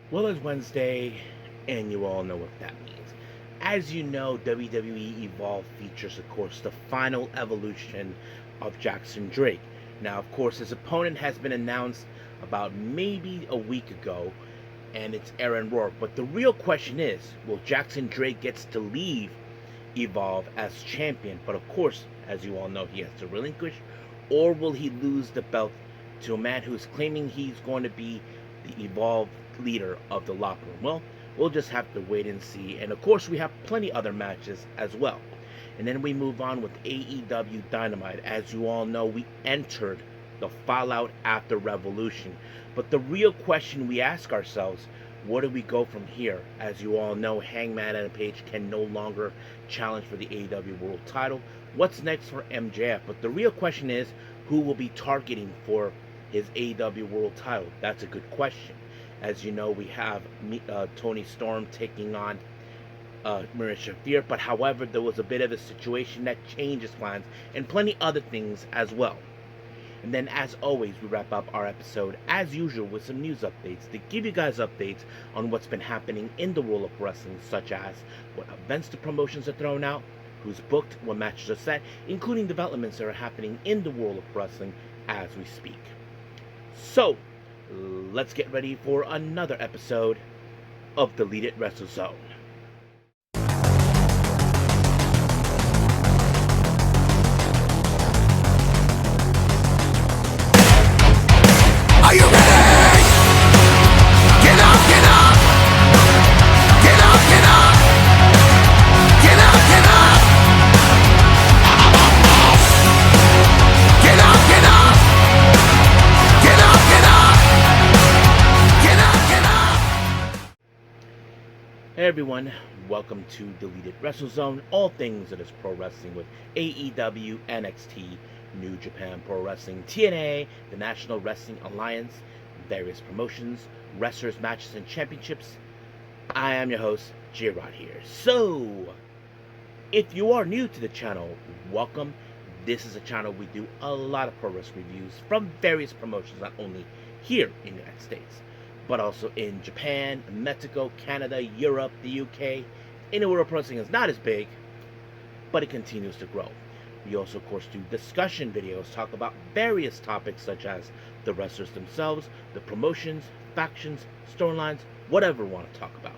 Well, it's Wednesday, and you all know what that means. As you know, WWE Evolve features, of course, the final evolution of Jackson Drake. Now, of course, his opponent has been announced about maybe a week ago, and it's Aaron Rourke. But the real question is, will Jackson Drake gets to leave Evolve as champion? But of course, as you all know, he has to relinquish, or will he lose the belt to a man who's claiming he's going to be the Evolve leader of the locker room? Well, we'll just have to wait and see. And of course, we have plenty other matches as well. And then we move on with AEW Dynamite. As you all know, we entered the fallout after Revolution. But the real question we ask ourselves, where do we go from here? As you all know, Hangman Adam Page can no longer challenge for the AEW World title. What's next for MJF? But the real question is, who will be targeting for his AEW World title? That's a good question. As you know, we have Tony Storm taking on Marina Shafir, but however, there was a bit of a situation that changes plans and plenty other things as well. And then, as always, we wrap up our episode, as usual, with some news updates to give you guys updates on what's been happening in the world of wrestling, such as what events the promotions are thrown out, who's booked, what matches are set, including developments that are happening in the world of wrestling as we speak. So, let's get ready for another episode of Deleted Wrestle Zone. Are you ready? Get up, get up! Get up, get up! Get up, get up! Get up, get up! Get up, get up! Get up, get up! Hey everyone, welcome to Deleted Wrestle Zone, all things that is pro wrestling with AEW, NXT, New Japan Pro Wrestling, TNA, the National Wrestling Alliance, various promotions, wrestlers, matches, and championships. I am your host, J-Rod here. So, if you are new to the channel, welcome. This is a channel we do a lot of pro wrestling reviews from various promotions, not only here in the United States, but also in Japan, Mexico, Canada, Europe, the UK. Anywhere pro wrestling is not as big, but it continues to grow. We also, of course, do discussion videos, talk about various topics such as the wrestlers themselves, the promotions, factions, storylines, whatever we want to talk about.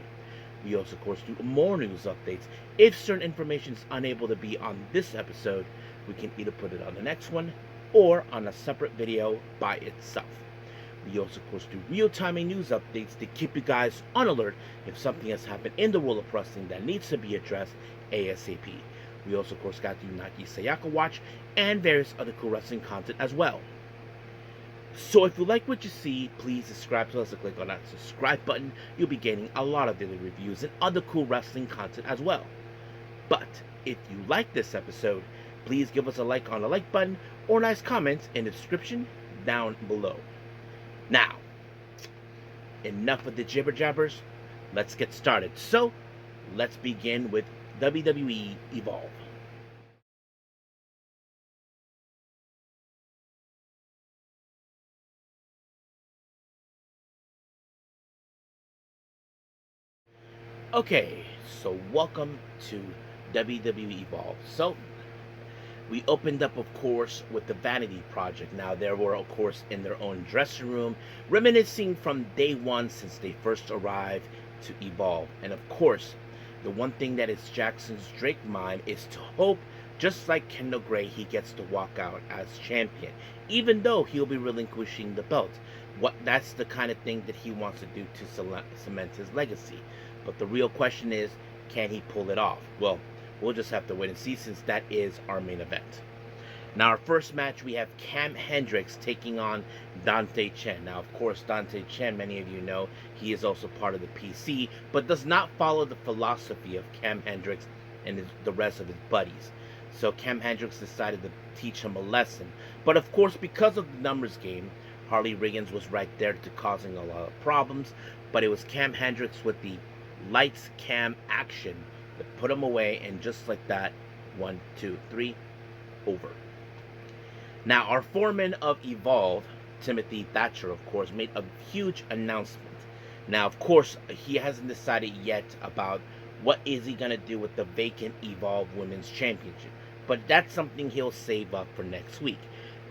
We also, of course, do more news updates. If certain information is unable to be on this episode, we can either put it on the next one or on a separate video by itself. We also, of course, do real-time news updates to keep you guys on alert if something has happened in the world of wrestling that needs to be addressed ASAP. We also, of course, got the Unagi Sayaka Watch and various other cool wrestling content as well. So if you like what you see, please subscribe to us and click on that subscribe button. You'll be getting a lot of daily reviews and other cool wrestling content as well. But if you like this episode, please give us a like on the like button or nice comments in the description down below. Now, enough of the jibber jabbers. Let's get started. So, let's begin with WWE Evolve. Okay, so welcome to WWE Evolve. So, we opened up, of course, with the Vanity Project. Now, they were, of course, in their own dressing room, reminiscing from day one since they first arrived to Evolve. And, of course, the one thing that is Jackson's Drake mind is to hope, just like Kendall Gray, he gets to walk out as champion, even though he'll be relinquishing the belt. That's the kind of thing that he wants to do to cement his legacy. But the real question is, can he pull it off? Well, we'll just have to wait and see, since that is our main event. Now, our first match, we have Cam Hendricks taking on Dante Chen. Now, of course, Dante Chen, many of you know, he is also part of the PC, but does not follow the philosophy of Cam Hendricks and the rest of his buddies. So Cam Hendricks decided to teach him a lesson. But of course, because of the numbers game, Harley Riggins was right there to causing a lot of problems. But it was Cam Hendricks with the lights, cam, action that put him away, and just like that, 1, 2, 3, over. Now, our foreman of Evolve, Timothy Thatcher, of course, made a huge announcement. Now, of course, he hasn't decided yet about what is he going to do with the vacant Evolve Women's Championship. But that's something he'll save up for next week.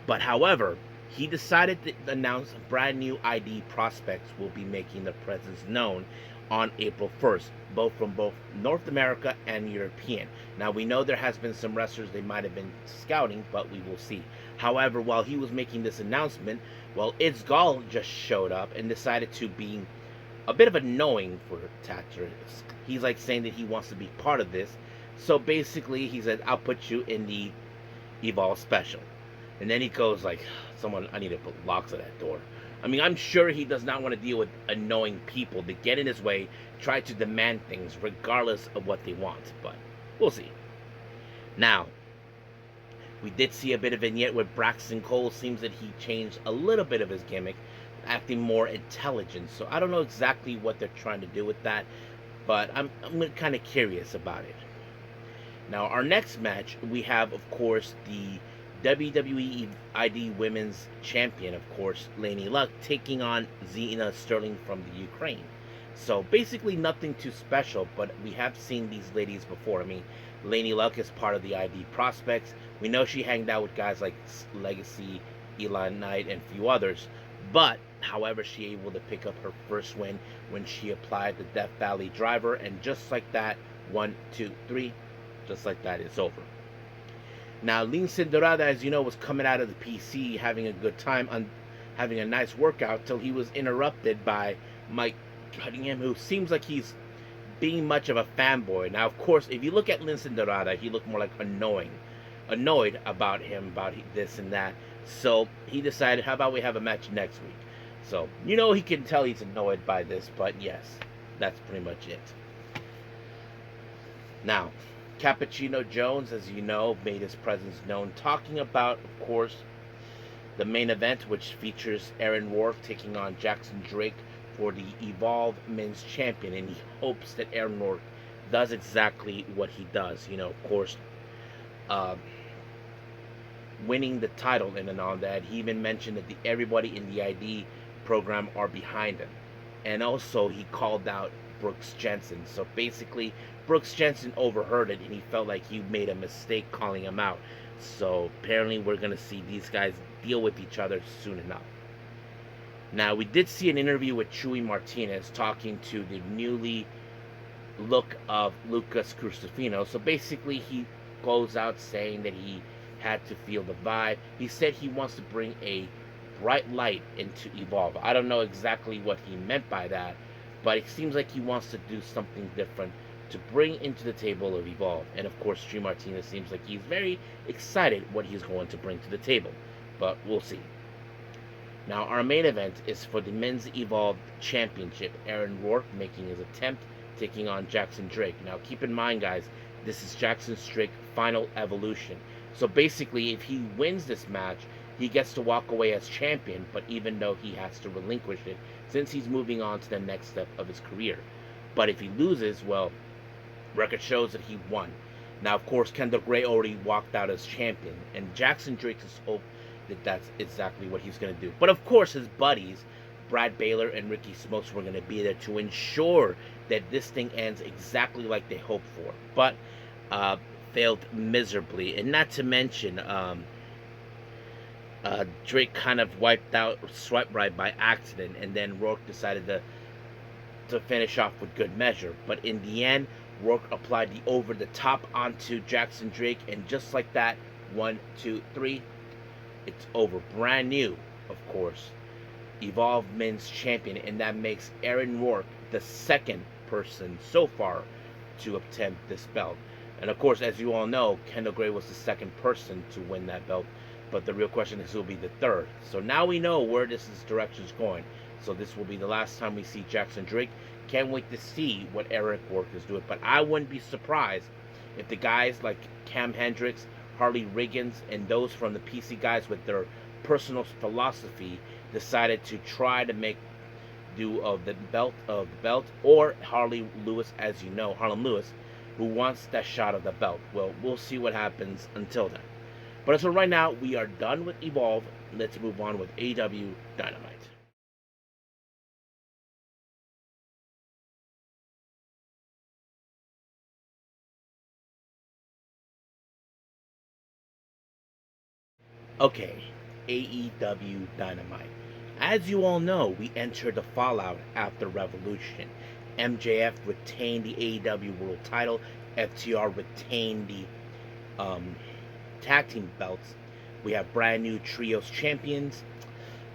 But however, he decided to announce brand new ID prospects will be making their presence known on April 1st, from both North America and European. Now, we know there has been some wrestlers they might have been scouting, but we will see. However, while he was making this announcement, well, Itzgal just showed up and decided to be a bit of a knowing for Thatcher. He's like saying that he wants to be part of this. So basically, he said, I'll put you in the Evolve special. And then he goes like, I need to put locks on that door. I mean, I'm sure he does not want to deal with annoying people that get in his way, try to demand things regardless of what they want. But we'll see. Now, we did see a bit of vignette where Braxton Cole seems that he changed a little bit of his gimmick, acting more intelligent. So I don't know exactly what they're trying to do with that, but I'm kind of curious about it. Now, our next match, we have, of course, the WWE ID Women's Champion, of course, Lanie Luck, taking on Zena Sterling from the Ukraine. So basically nothing too special, but we have seen these ladies before. I mean, Lanie Luck is part of the ID prospects. We know she hanged out with guys like Legacy, Eli Knight, and a few others. But, however, she able to pick up her first win when she applied the Death Valley driver. And just like that, 1, 2, 3, just like that, it's over. Now, Lince Dorada, as you know, was coming out of the PC, having a good time, having a nice workout, till he was interrupted by Mike Cunningham, who seems like he's being much of a fanboy. Now, of course, if you look at Lince Dorada, he looked more like annoyed about him, about this and that. So he decided, how about we have a match next week? So, you know, he can tell he's annoyed by this, but yes, that's pretty much it. Now, Cappuccino Jones, as you know, made his presence known, talking about, of course, the main event, which features Aaron Rourke taking on Jackson Drake for the Evolve Men's Champion, and he hopes that Aaron Rourke does exactly what he does. You know, of course, winning the title and all that. He even mentioned that everybody in the ID program are behind him. And also, he called out Brooks Jensen. So basically, Brooks Jensen overheard it, and he felt like he made a mistake calling him out. So apparently, we're going to see these guys deal with each other soon enough. Now, we did see an interview with Chuy Martinez talking to the newly look of Lucas Crustofino. So basically, he goes out saying that he had to feel the vibe. He said he wants to bring a bright light into Evolve. I don't know exactly what he meant by that, but it seems like he wants to do something different to bring into the table of Evolve. And of course, Chuy Martinez seems like he's very excited what he's going to bring to the table, but we'll see. Now, our main event is for the Men's Evolve Championship. Aaron Rourke making his attempt, taking on Jackson Drake. Now, keep in mind, guys, this is Jackson Drake's final evolution. So basically, if he wins this match, he gets to walk away as champion, but even though he has to relinquish it, since he's moving on to the next step of his career. But if he loses, well, record shows that he won. Now, of course, Kendall Gray already walked out as champion, and Jackson Drake's hope that that's exactly what he's going to do. But of course, his buddies, Brad Baylor and Ricky Smokes, were going to be there to ensure that this thing ends exactly like they hoped for. But failed miserably. And not to mention, Drake kind of wiped out Swipe Right by accident, and then Rourke decided to finish off with good measure. But in the end, Rourke applied the over the top onto Jackson Drake, and just like that, 1, 2, 3, it's over. Brand new, of course, Evolve Men's Champion, and that makes Aaron Rourke the second person so far to attempt this belt. And of course, as you all know, Kendall Gray was the second person to win that belt, but the real question is who will be the third. So now we know where this direction is going. So this will be the last time we see Jackson Drake. Can't wait to see what Aaron Rourke is doing. But I wouldn't be surprised if the guys like Cam Hendricks, Harley Riggins, and those from the PC guys with their personal philosophy decided to try to make do of the belt, or Harley Lewis, as you know, Harlem Lewis, who wants that shot of the belt. Well, we'll see what happens until then. But as for right now, we are done with Evolve. Let's move on with AEW Dynamite. Okay, AEW Dynamite. As you all know, we entered the fallout after Revolution. MJF retained the AEW World Title. FTR retained the tag team belts. We have brand new trios champions.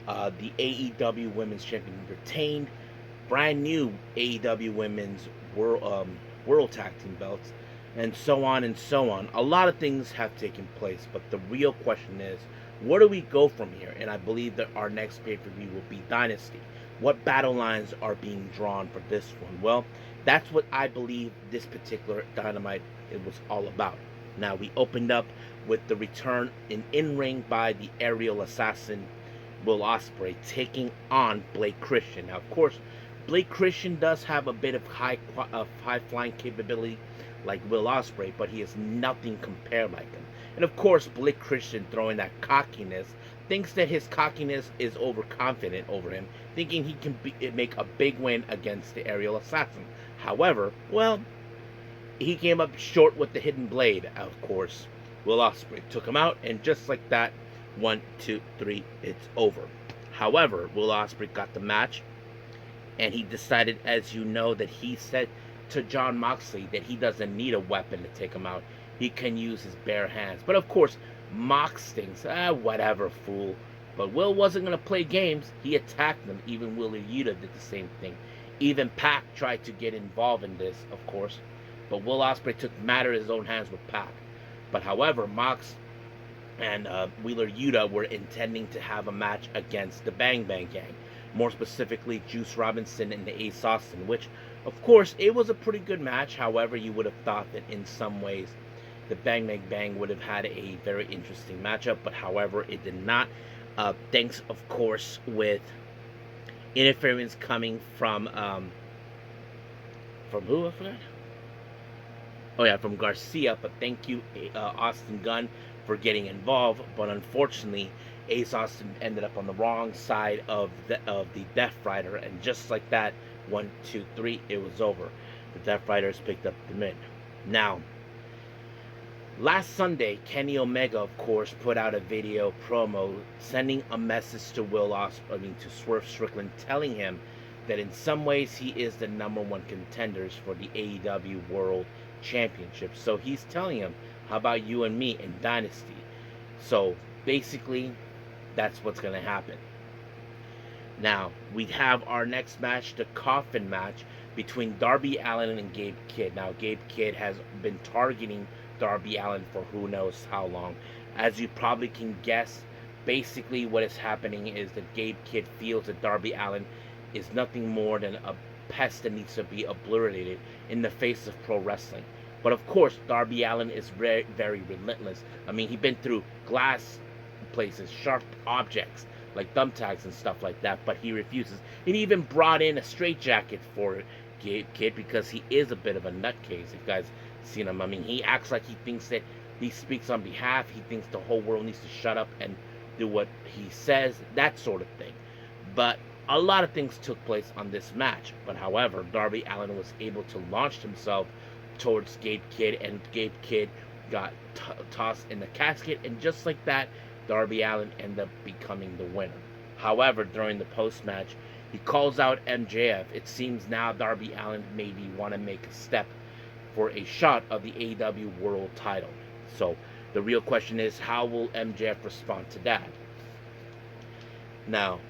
The AEW Women's Champion retained. Brand new AEW Women's World Tag Team belts, and so on and so on. A lot of things have taken place, but the real question is, where do we go from here? And I believe that our next pay-per-view will be Dynasty. What battle lines are being drawn for this one? Well, that's what I believe this particular Dynamite it was all about. Now, we opened up with the return in-ring by the aerial assassin Will Ospreay taking on Blake Christian. Now, of course, Blake Christian does have a bit of high flying capability like Will Ospreay, but he is nothing compared like him. And of course, Blake Christian, throwing that cockiness, thinks that his cockiness is overconfident over him, thinking he can make a big win against the aerial assassin. However, well, he came up short with the hidden blade. Of course, Will Ospreay took him out, and just like that, 1, 2, 3, it's over. However, Will Ospreay got the match, and he decided, as you know, that he said to Jon Moxley that he doesn't need a weapon to take him out. He can use his bare hands. But of course, Mox thinks, whatever, fool. But Will wasn't going to play games. He attacked them. Even Wheeler Yuta did the same thing. Even Pac tried to get involved in this, of course. But Will Ospreay took matter in his own hands with Pac. But however, Mox and Wheeler Yuta were intending to have a match against the Bang Bang Gang. More specifically, Juice Robinson and the Ace Austin, which, of course, it was a pretty good match. However, you would have thought that in some ways the Bang Bang Bang would have had a very interesting matchup, but however, it did not. Thanks, of course, with interference coming from who, I forgot? Oh yeah, from Garcia, but thank you, Austin Gunn, for getting involved. But unfortunately, Ace Austin ended up on the wrong side of the Death Rider, and just like that, 1, 2, 3, it was over. The Death Riders picked up the win. Now, last Sunday, Kenny Omega, of course, put out a video promo sending a message to to Swerve Strickland, telling him that in some ways he is the #1 contenders for the AEW World Championship. So he's telling him, how about you and me in Dynasty? So basically, that's what's going to happen. Now, we have our next match, the coffin match between Darby Allin and Gabe Kidd. Now, Gabe Kidd has been targeting Darby Allin for who knows how long. As you probably can guess, basically what is happening is that Gabe Kidd feels that Darby Allin is nothing more than a pest that needs to be obliterated in the face of pro wrestling. But of course, Darby Allin is very, very relentless. I mean, he's been through glass places, sharp objects like thumbtacks and stuff like that, but he refuses. And he even brought in a straitjacket for Gabe Kidd because he is a bit of a nutcase. If you guys seen him, I mean, he acts like he thinks that he speaks on behalf. He thinks the whole world needs to shut up and do what he says, that sort of thing. But a lot of things took place on this match. But however, Darby Allin was able to launch himself towards Gabe Kidd, and Gabe Kidd got tossed in the casket, and just like that, Darby Allin ended up becoming the winner. However, during the post-match, he calls out MJF. It seems now Darby Allin maybe want to make a step for a shot of the AEW World Title. So the real question is, how will MJF respond to that? Now,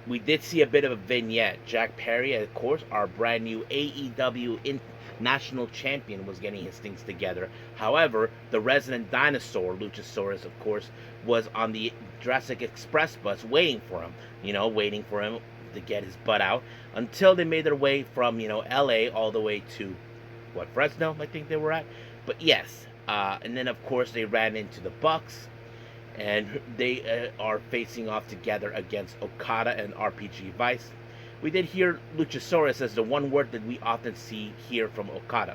we did see a bit of a vignette. Jack Perry, of course, our brand new AEW national champion, was getting his things together. However, the resident dinosaur, Luchasaurus, of course, was on the Jurassic Express bus waiting for him. Waiting for him to get his butt out until they made their way from, LA all the way to, Fresno, I think they were at. But yes, and then of course they ran into the Bucks, and they are facing off together against Okada and RPG Vice. We did hear Luchasaurus as the one word that we often hear from Okada: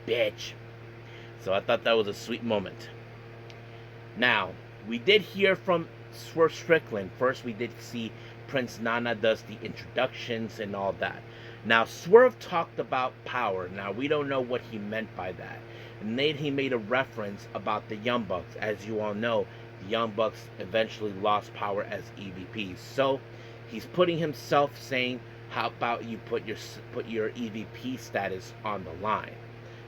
bitch. So I thought that was a sweet moment. Now, we did hear from Swerve Strickland. First, we did see Prince Nana does the introductions and all that. Now, Swerve talked about power. Now, we don't know what he meant by that. And then he made a reference about the Young Bucks. As you all know, the Young Bucks eventually lost power as EVPs. So he's putting himself saying, how about you put your EVP status on the line?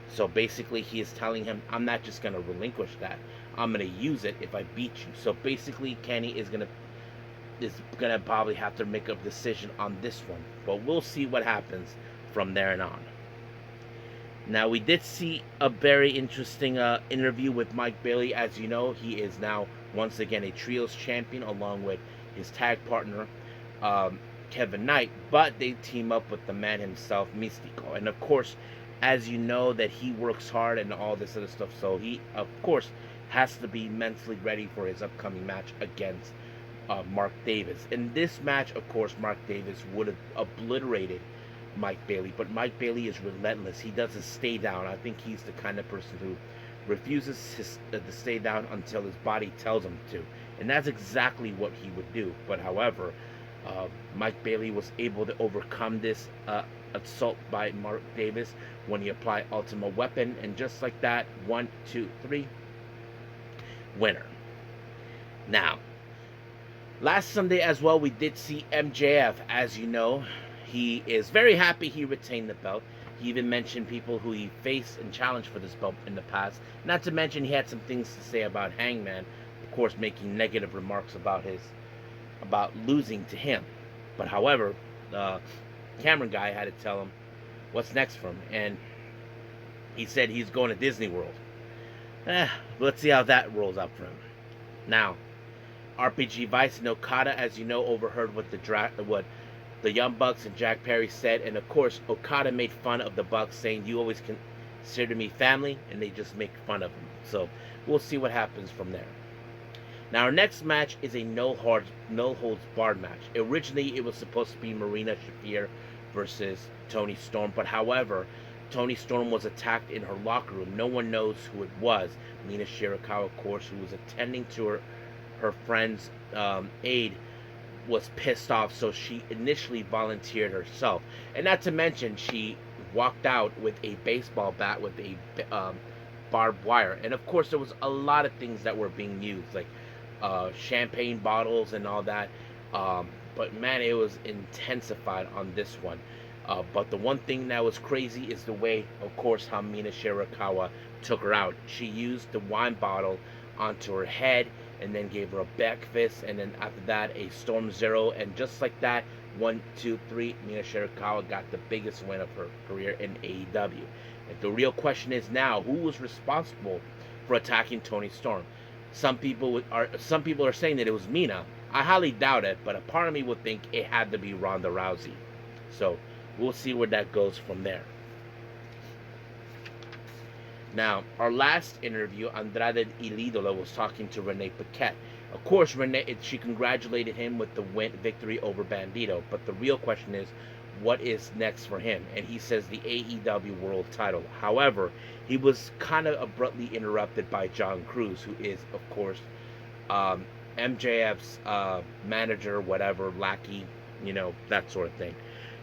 So basically he is telling him, I'm not just going to relinquish that. I'm going to use it if I beat you. So basically Kenny is going to probably have to make a decision on this one. But we'll see what happens from there and on. Now, we did see a very interesting interview with Mike Bailey. As you know, he is now once again a trios champion along with his tag partner, Kevin Knight. But they team up with the man himself, Mystico. And of course, as you know, that he works hard and all this other stuff. So he, of course, has to be mentally ready for his upcoming match against Mark Davis. In this match, of course, Mark Davis would have obliterated Mike Bailey, but Mike Bailey is relentless. He doesn't stay down. I think he's the kind of person who refuses to stay down until his body tells him to, and that's exactly what he would do. But however, Mike Bailey was able to overcome this assault by Mark Davis when he applied Ultimate Weapon, and just like that, 1, 2, 3, winner. Now, last Sunday as well, we did see MJF. As you know, he is very happy he retained the belt. He even mentioned people who he faced and challenged for this belt in the past. Not to mention he had some things to say about Hangman, of course, making negative remarks about losing to him. But however, the Cameron guy had to tell him what's next for him, and he said he's going to Disney World. Let's see how that rolls out for him. Now, RPG Vice and Okada, as you know, overheard what the Young Bucks and Jack Perry said, and of course Okada made fun of the Bucks, saying you always consider me family, and they just make fun of him. So we'll see what happens from there. Now our next match is a no holds barred match. Originally it was supposed to be Marina Shafir versus Toni Storm, but however, Toni Storm was attacked in her locker room. No one knows who it was. Mina Shirakawa, of course, who was attending to her friend's aid, was pissed off, so she initially volunteered herself. And not to mention, she walked out with a baseball bat with a barbed wire. And of course, there was a lot of things that were being used, like champagne bottles and all that. But man, it was intensified on this one. But the one thing that was crazy is the way, of course, how Mina Shirakawa took her out. She used the wine bottle onto her head, and then gave her a back fist, and then after that a Storm Zero, and just like that, 1, 2, 3, Mina Shirakawa got the biggest win of her career in AEW. And the real question is now, who was responsible for attacking Toni Storm? Some people are saying that it was Mina. I highly doubt it, but a part of me would think it had to be Ronda Rousey. So we'll see where that goes from there. Now, our last interview, Andrade Ilídolo was talking to Renee Paquette. Of course, she congratulated him with the victory over Bandito, but the real question is, what is next for him? And he says the AEW World Title. However, he was kind of abruptly interrupted by John Cruz, who is, of course, MJF's manager, whatever, lackey, that sort of thing.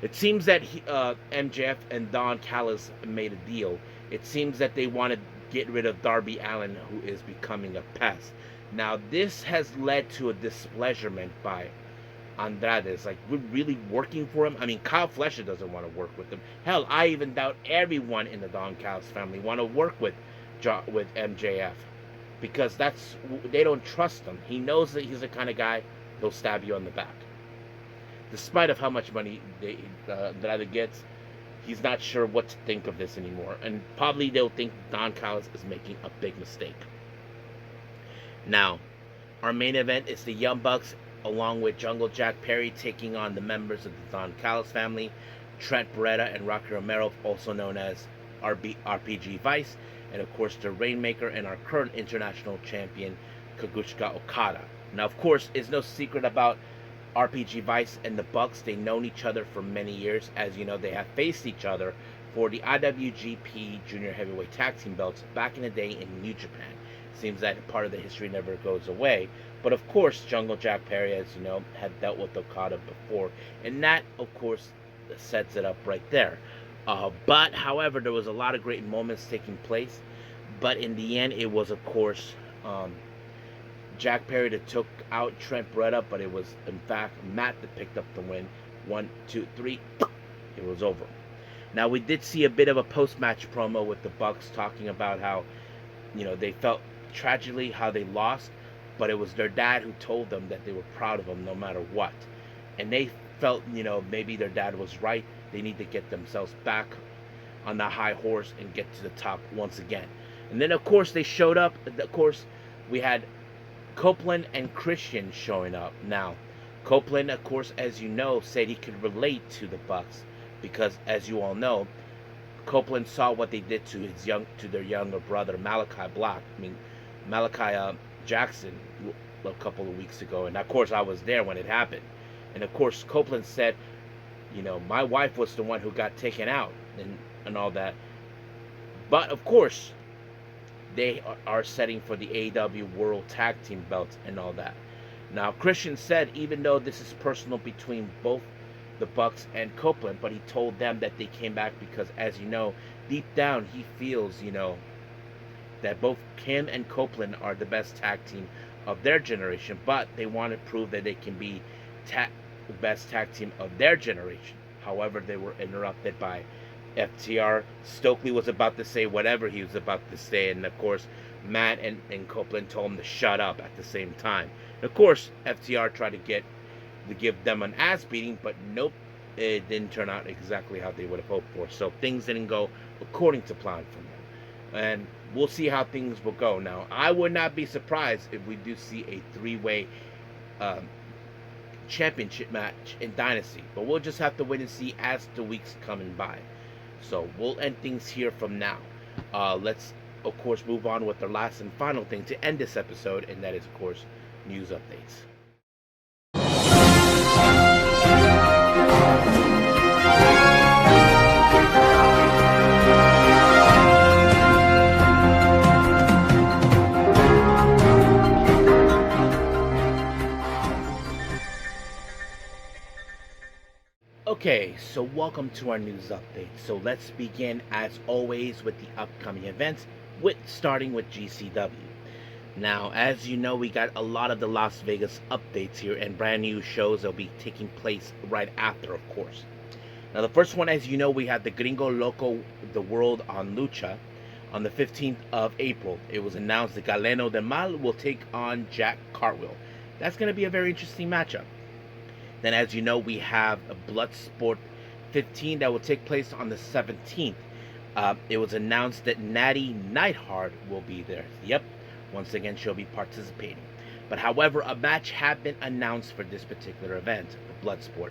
It seems that MJF and Don Callis made a deal. It seems that they want to get rid of Darby Allin, who is becoming a pest. Now, this has led to a displeasurement by Andrade. It's like, we're really working for him? I mean, Kyle Fletcher doesn't want to work with him. Hell, I even doubt everyone in the Don Callis family want to work with MJF. Because they don't trust him. He knows that he's the kind of guy who'll stab you on the back. Despite of how much money Andrade gets, he's not sure what to think of this anymore. And probably they'll think Don Callis is making a big mistake. Now, our main event is the Young Bucks, along with Jungle Jack Perry, taking on the members of the Don Callis family, Trent Beretta and Rocky Romero, also known as RPG Vice, and of course the Rainmaker and our current international champion, Kazuchika Okada. Now, of course, it's no secret about RPG Vice and the Bucks. They've known each other for many years. As you know, they have faced each other for the IWGP Junior Heavyweight Tag Team belts back in the day in New Japan. Seems that part of the history never goes away. But of course, Jungle Jack Perry, as you know, had dealt with Okada before. And that, of course, sets it up right there. But, however, there was a lot of great moments taking place. But in the end, it was, of course, Jack Perry that took out Trent Beretta, but it was in fact Matt that picked up the win. 1, 2, 3, it was over. Now we did see a bit of a post-match promo with the Bucks talking about how, they felt tragically how they lost, but it was their dad who told them that they were proud of them no matter what. And they felt, maybe their dad was right. They need to get themselves back on the high horse and get to the top once again. And then of course they showed up. Of course we had Copeland and Christian showing up. Now Copeland, of course, as you know, said he could relate to the Bucks because, as you all know, Copeland saw what they did to their younger brother Malachi Jackson a couple of weeks ago, and of course I was there when it happened. And of course Copeland said, my wife was the one who got taken out and all that. But of course they are setting for the AEW World Tag Team belts and all that. Now, Christian said, even though this is personal between both the Bucks and Copeland, but he told them that they came back because, as you know, deep down he feels, that both him and Copeland are the best tag team of their generation, but they want to prove that they can be the best tag team of their generation. However, they were interrupted by FTR. Stokely was about to say whatever he was about to say, and of course Matt and Copeland told him to shut up at the same time. Of course, FTR tried to give them an ass beating, but nope, it didn't turn out exactly how they would have hoped for. So things didn't go according to plan for them, and we'll see how things will go. Now, I would not be surprised if we do see a three-way championship match in Dynasty, but we'll just have to wait and see as the weeks coming by. So we'll end things here from now. Let's, of course, move on with the last and final thing to end this episode, and that is, of course, news updates. Okay, so welcome to our news update. So let's begin, as always, with the upcoming events, starting with GCW. Now, as you know, we got a lot of the Las Vegas updates here and brand new shows that will be taking place right after, of course. Now, the first one, as you know, we had the Gringo Loco, the World on Lucha on the 15th of April. It was announced that Galeno del Mal will take on Jack Cartwheel. That's going to be a very interesting matchup. Then, as you know, we have a Bloodsport 15 that will take place on the 17th. It was announced that Natty Neidhart will be there. Yep, once again, she'll be participating. But however, a match had been announced for this particular event, the Bloodsport.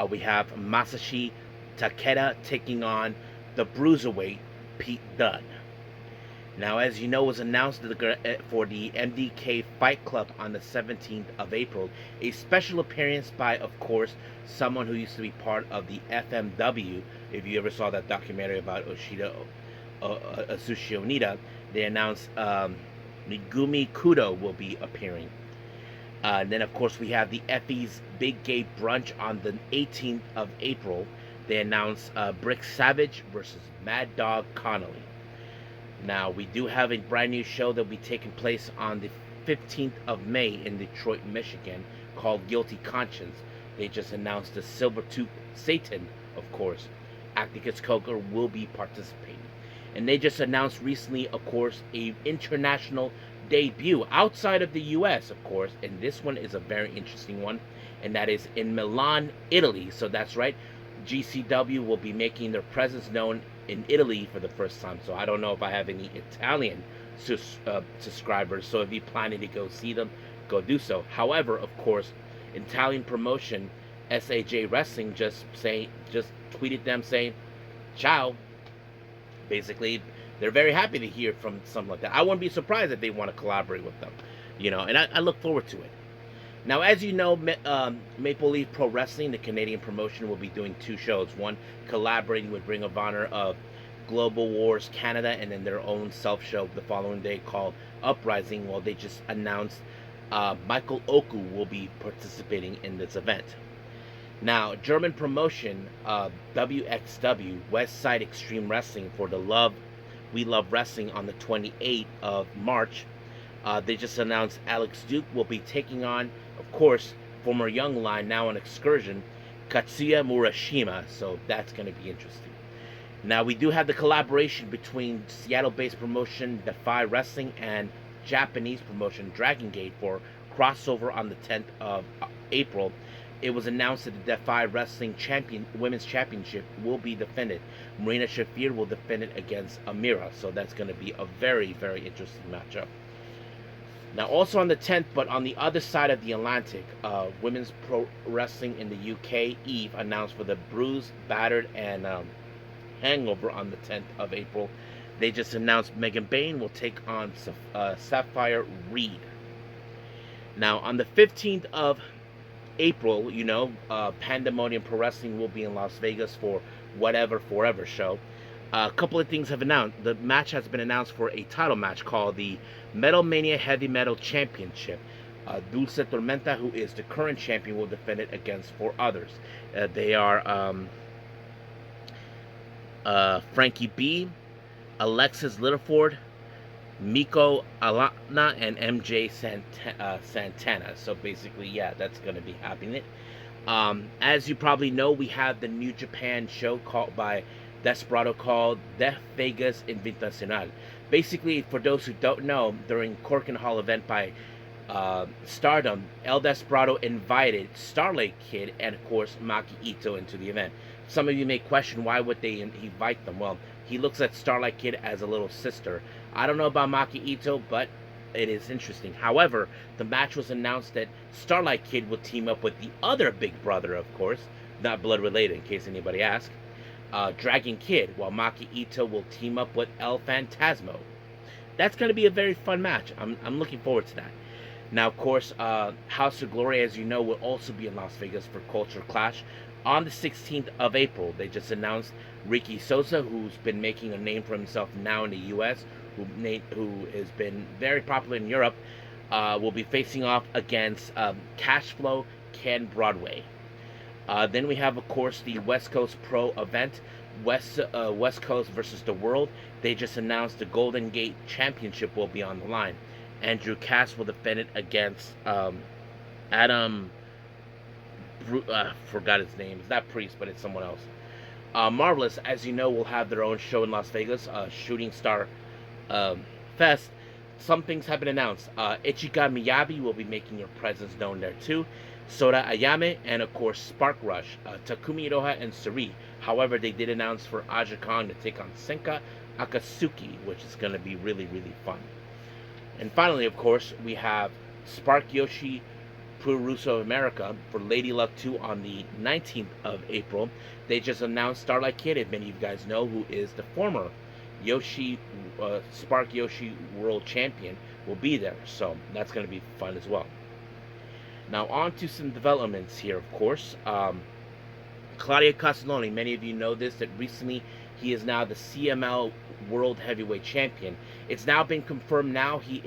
We have Masashi Takeda taking on the Bruiserweight Pete Dunne. Now, as you know, it was announced for the MDK Fight Club on the 17th of April, a special appearance by, of course, someone who used to be part of the FMW. If you ever saw that documentary about Asushi Onita, they announced Megumi Kudo will be appearing. And then, of course, we have the Effie's Big Gay Brunch on the 18th of April. They announced Brick Savage versus Mad Dog Connolly. Now, we do have a brand new show that will be taking place on the 15th of May in Detroit, Michigan, called Guilty Conscience. They just announced the Silvertooth Satan, of course. Acticus Coker will be participating. And they just announced recently, of course, a international debut outside of the U.S., of course. And this one is a very interesting one, and that is in Milan, Italy. So that's right, GCW will be making their presence known in Italy for the first time. So I don't know if I have any Italian subscribers, so if you're planning to go see them, go do so. However, of course, Italian promotion SAJ Wrestling just tweeted them saying ciao. Basically, they're very happy to hear from something like that. I wouldn't be surprised if they want to collaborate with them, and I look forward to it. Now, as you know, Maple Leaf Pro Wrestling, the Canadian promotion, will be doing two shows. One collaborating with Ring of Honor of Global Wars Canada, and then their own self-show the following day called Uprising. Well, they just announced Michael Oku will be participating in this event. Now, German promotion WXW, West Side Extreme Wrestling, for the We Love Wrestling on the 28th of March. They just announced Alex Duke will be taking on, of course, former Young Line, now on Excursion, Katsuya Murashima. So that's going to be interesting. Now, we do have the collaboration between Seattle-based promotion DEFY Wrestling and Japanese promotion Dragon Gate for crossover on the 10th of April. It was announced that the DEFY Wrestling Women's Championship will be defended. Marina Shafir will defend it against Amira, so that's going to be a very, very interesting matchup. Now, also on the 10th, but on the other side of the Atlantic, Women's Pro Wrestling in the UK, Eve, announced for the Bruised, Battered, and Hangover on the 10th of April. They just announced Megan Bain will take on Sapphire Reed. Now, on the 15th of April, Pandemonium Pro Wrestling will be in Las Vegas for Whatever Forever show. A couple of things have announced. The match has been announced for a title match called the Metal Mania Heavy Metal Championship. Dulce Tormenta, who is the current champion, will defend it against 4 others. They are Frankie B, Alexis Littleford, Miko Alana, and MJ Santana. So basically, yeah, that's going to be happening. As you probably know, we have the New Japan show called by Desperado called Def Vegas Invitacional. Basically, for those who don't know, during Cork and Hall event by Stardom, El Desperado invited Starlight Kid and, of course, Maki Ito into the event. Some of you may question why would they invite them. Well, he looks at Starlight Kid as a little sister. I don't know about Maki Ito, but it is interesting. However, the match was announced that Starlight Kid will team up with the other big brother, of course, not blood related in case anybody asks, Dragon Kid, while Maki Ito will team up with El Fantasmo. That's going to be a very fun match. I'm looking forward to that. Now, of course, House of Glory, as you know, will also be in Las Vegas for Culture Clash on the 16th of April. They just announced Ricky Sosa, who's been making a name for himself now in the U.S., who has been very popular in Europe, will be facing off against Cashflow Ken Broadway. Then we have, of course, the West Coast Pro event, West Coast versus the World. They just announced the Golden Gate Championship will be on the line. Andrew Cass will defend it against Adam. Forgot his name. It's not Priest, but it's someone else. Marvelous, as you know, will have their own show in Las Vegas, Shooting Star Fest. Some things have been announced. Ichika Miyabi will be making your presence known there too. Sora Ayame and, of course, Spark Rush, Takumi Iroha and Suri. However, they did announce for Aja Kong to take on Senka Akatsuki, which is going to be really, really fun. And finally, of course, we have Spark Yoshi Puroresu America for Lady Luck 2 on the 19th of April. They just announced Starlight Kid, if many of you guys know, who is the former Spark Yoshi World Champion, will be there. So that's going to be fun as well. Now on to some developments here, of course. Claudio Castagnoli, many of you know this, that recently he is now the CML World Heavyweight Champion. It's now been confirmed now he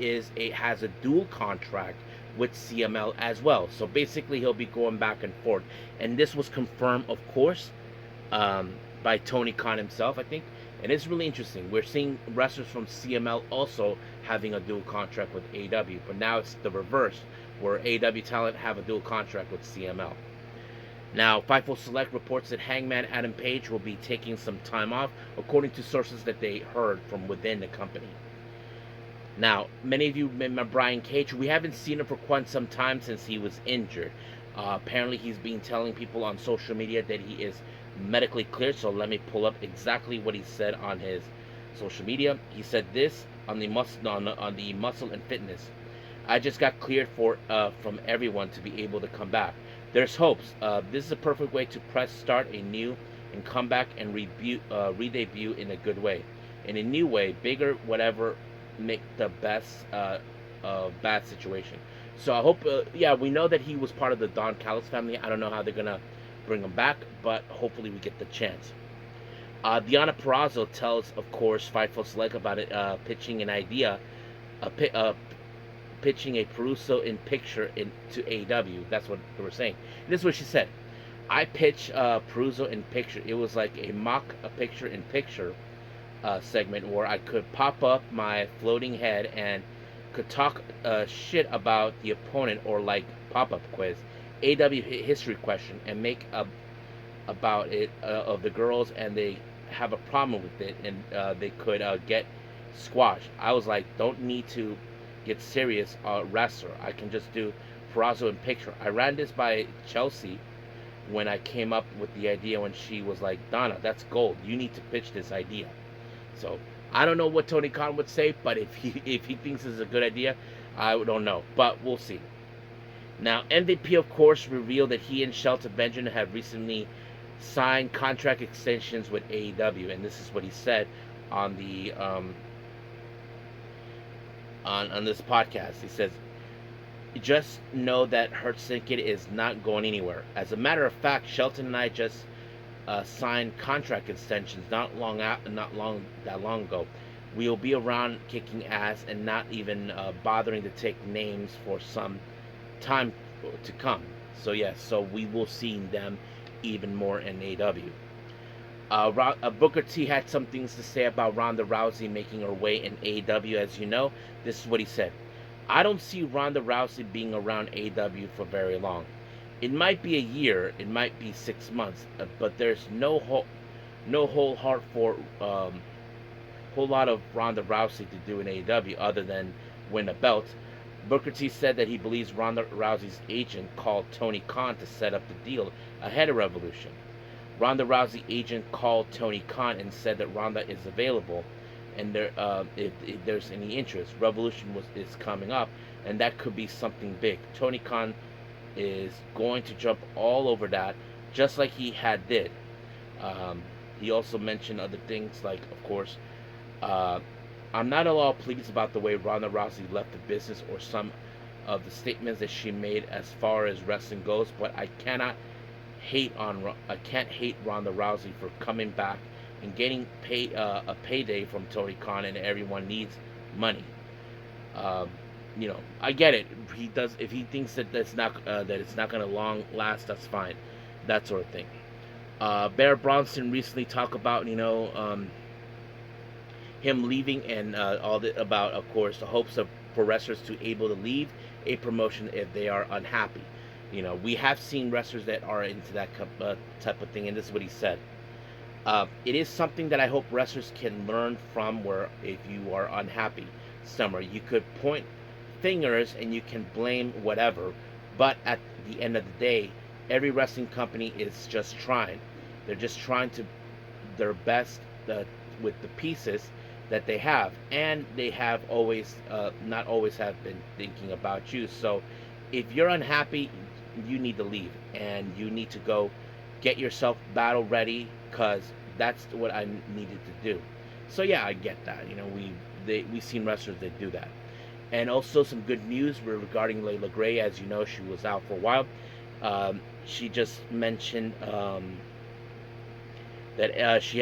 has a dual contract with CML as well. So basically he'll be going back and forth. And this was confirmed, of course, by Tony Khan himself, I think. And it's really interesting. We're seeing wrestlers from CML also having a dual contract with AEW. But now it's the reverse, where AEW talent have a dual contract with CML. Now, Fightful Select reports that Hangman Adam Page will be taking some time off, according to sources that they heard from within the company. Now, many of you remember Brian Cage. We haven't seen him for quite some time since he was injured. Apparently, he's been telling people on social media that he is medically cleared. So let me pull up exactly what he said on his social media. He said this on the Muscle and Fitness. I just got cleared from everyone to be able to come back. There's hopes. This is a perfect way to press start a new and come back and re-debut in a good way. In a new way, bigger, whatever, make the best bad situation. So I hope, we know that he was part of the Don Callis family. I don't know how they're going to bring him back, but hopefully we get the chance. Deonna Purrazzo tells, of course, Fightful Select about it, pitching an idea, pitching a Puroresu in picture to AEW. That's what they were saying. And this is what she said. I pitched Puroresu in picture. It was like a picture in picture segment where I could pop up my floating head and could talk shit about the opponent or like pop-up quiz, AW history question, and make a about it of the girls, and they have a problem with it, and they could get squashed. I was like, don't need to get serious wrestler. I can just do Purrazzo and picture. I ran this by Chelsea when I came up with the idea, when she was like, Donna, that's gold. You need to pitch this idea. So I don't know what Tony Khan would say, but if he thinks it's a good idea, I don't know. But we'll see. Now, MVP, of course, revealed that he and Shelton Benjamin have recently signed contract extensions with AEW, and this is what he said on the on this podcast. He says, "Just know that Hurt Syndicate is not going anywhere. As a matter of fact, Shelton and I just signed contract extensions not that long ago. We'll be around kicking ass and not even bothering to take names for some time to come. So yes, so we will see them even more in AEW. Booker T had some things to say about Ronda Rousey making her way in AEW. As you know, this is what he said. I don't see Ronda Rousey being around AEW for very long. It might be a year, it might be 6 months, but there's no whole heart for whole lot of Ronda Rousey to do in AEW other than win a belt. Booker T said that he believes Ronda Rousey's agent called Tony Khan to set up the deal ahead of Revolution. Ronda Rousey's agent called Tony Khan and said that Ronda is available, and if there's any interest. Revolution is coming up, and that could be something big. Tony Khan is going to jump all over that, just like he had did. He also mentioned other things like, of course, I'm not at all pleased about the way Ronda Rousey left the business or some of the statements that she made as far as wrestling goes, but I can't hate Ronda Rousey for coming back and getting a payday from Tony Khan, and everyone needs money. I get it. He does. If he thinks that it's not going to long last, that's fine. That sort of thing. Bear Bronson recently talked about him leaving, and about, of course, the hopes for wrestlers to able to leave a promotion if they are unhappy. We have seen wrestlers that are into that type of thing, and this is what he said. It is something that I hope wrestlers can learn from, where if you are unhappy somewhere, you could point fingers and you can blame whatever, but at the end of the day, every wrestling company is just trying. They're just trying to their best with the pieces that they have, and they have always not always have been thinking about you. So if you're unhappy, you need to leave, and you need to go get yourself battle ready, because that's what I needed to do. So yeah, I get that. We've seen wrestlers that do that. And also some good news regarding Leila Grey. As you know, she was out for a while. She just mentioned that she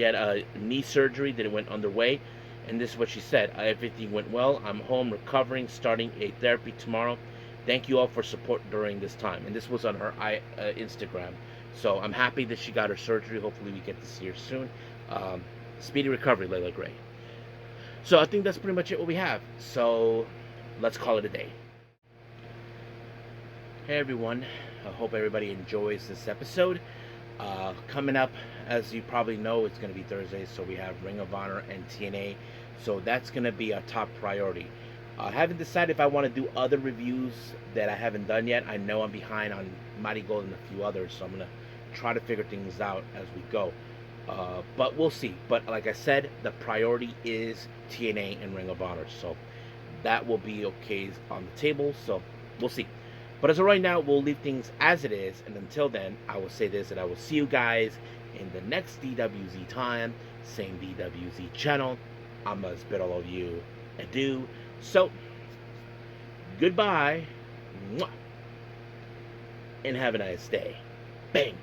had a knee surgery that went underway, and this is what she said. Everything went well. I'm home recovering, starting a therapy tomorrow. Thank you all for support during this time. And this was on her Instagram. So I'm happy that she got her surgery. Hopefully we get to see her soon. Speedy recovery, Leila Grey. So I think that's pretty much it what we have. So let's call it a day. Hey everyone. I hope everybody enjoys this episode. Coming up, as you probably know, it's going to be Thursday, so we have Ring of Honor and TNA. So that's going to be a top priority. I haven't decided if I want to do other reviews that I haven't done yet. I know I'm behind on Mighty Gold and a few others, so I'm going to try to figure things out as we go. But we'll see. But like I said, the priority is TNA and Ring of Honor. So that will be okay on the table. So we'll see. But as of right now, we'll leave things as it is. And until then, I will say this, and I will see you guys in the next DWZ time. Same DWZ channel. I'm going to bid all of you adieu. So, goodbye. Mwah, and have a nice day. Bang.